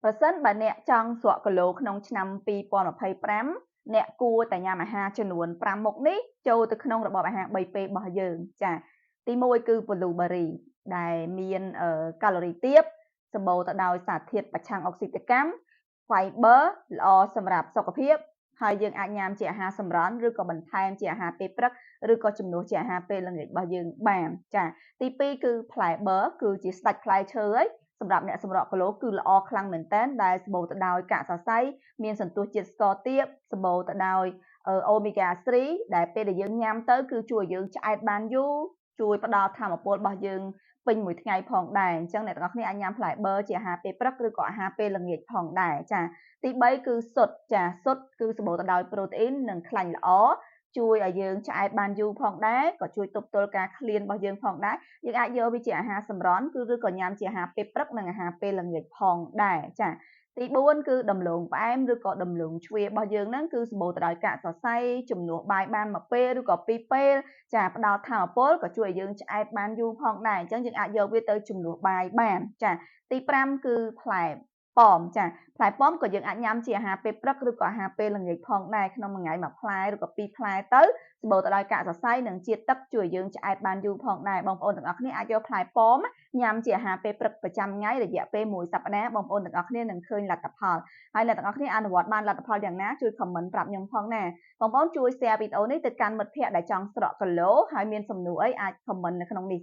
ប្រសិនបើអ្នកចង់ស្រកគីឡូក្នុងឆ្នាំ2025អ្នកគួរតែញ៉ាំអាហារចំនួន5មុខនេះចូលទៅក្នុងរបបអាហារ3ពេលរបស់យើងចាទី1គឺ blueberry ដែលមានកាឡូរីទាបសម្បូរទៅដោយសារធាតុប្រឆាំងអុកស៊ីតកម្ម fiber ល្អសម្រាប់សុខភាពហើយយើងអាចញ៉ាំជាអាហារសម្រន់ឬក៏បន្ថែមជាអាហារពេលព្រឹកឬក៏ជំនួសជាអាហារពេលល្ងាចរបស់យើងបានចាទី2គឺផ្លែបឺគឺជាស្ដេចផ្លែឈើហើយសម្រាប់អ្នកសម្រក់គីឡូគឺល្អខ្លាំងមែនទែនដែលសម្បូរទៅដោយកាកសរសៃមានសន្ទុះជាតិស្ករទាបសម្បូរទៅដោយOmega 3ដែលពេលដែលយើងញ៉ាំទៅគឺជួយឲ្យយើងឆ្អែតបានយូរជួយផ្ដល់ថាមពលរបស់យើងពេញមួយថ្ងៃផងដែរអញ្ចឹងអ្នកទាំងអស់គ្នាអាចញ៉ាំផ្លែបឺជាអាហារពេលព្រឹកឬក៏អាហារពេលល្ងាចផងដែរចាទី3គឺស៊ុតចាស៊ុតគឺសម្បូរទៅដោយប្រូតេអ៊ីននិងខ្លាញ់ល្អជួយឲ្យយើងឆ្អែតបានយូរផងដែរក៏ជួយទប់ទល់ការឃ្លានរបស់យើងផងដែរយើងអាចយកវាជាអាហារសម្រន់ឬក៏ញ៉ាំជាអាហារពេលព្រឹកនិងអាហារពេលល្ងាចផងដែរចាទី4គឺដំឡូងផ្អែមឬក៏ដំឡូងជ្វារបស់យើងហ្នឹងគឺសម្បូរទៅដោយកាកសរសៃជំនួសបាយបានមួយពេលឬក៏ពីរពេលចាផ្ដល់ថាមពលក៏ជួយឲ្យយើងឆ្អែតបានយូរផងដែរអញ្ចឹងយើងអាចយកវាទៅជំនួសបាយបានចាទី5គឺផ្លែប៉ោមចាផ្លែប៉ោមក៏យើងអាចញ៉ាំជាអាហារពេលព្រឹកឬក៏អាហារពេលល្ងាចផងដែរក្នុងមួយថ្ងៃមួយផ្លែឬក៏ពីរផ្លែទៅសម្បូរទៅដោយកាកសរសៃនិងជាតិទឹកជួយឲ្យយើងឆ្អែតបានយូរផងដែរបងប្អូនទាំងអស់គ្នាអាចយកផ្លែប៉ោមញ៉ាំជាអាហារពេលព្រឹកប្រចាំថ្ងៃរយៈពេល1សប្តាហ៍បងប្អូនទាំងអស់គ្នានឹងឃើញលទ្ធផលហើយអ្នកទាំងអស់គ្នាអនុវត្តបានលទ្ធផលយ៉ាងណាជួយ comment ប្រាប់ខ្ញុំផងណាបងប្អូនជួយ share វីដេអូនេះទៅកាន់មិត្តភ័ក្តិដែលចង់ស្រកគីឡូហើយមានសំណួរអីអាច comment នៅក្នុងនេះ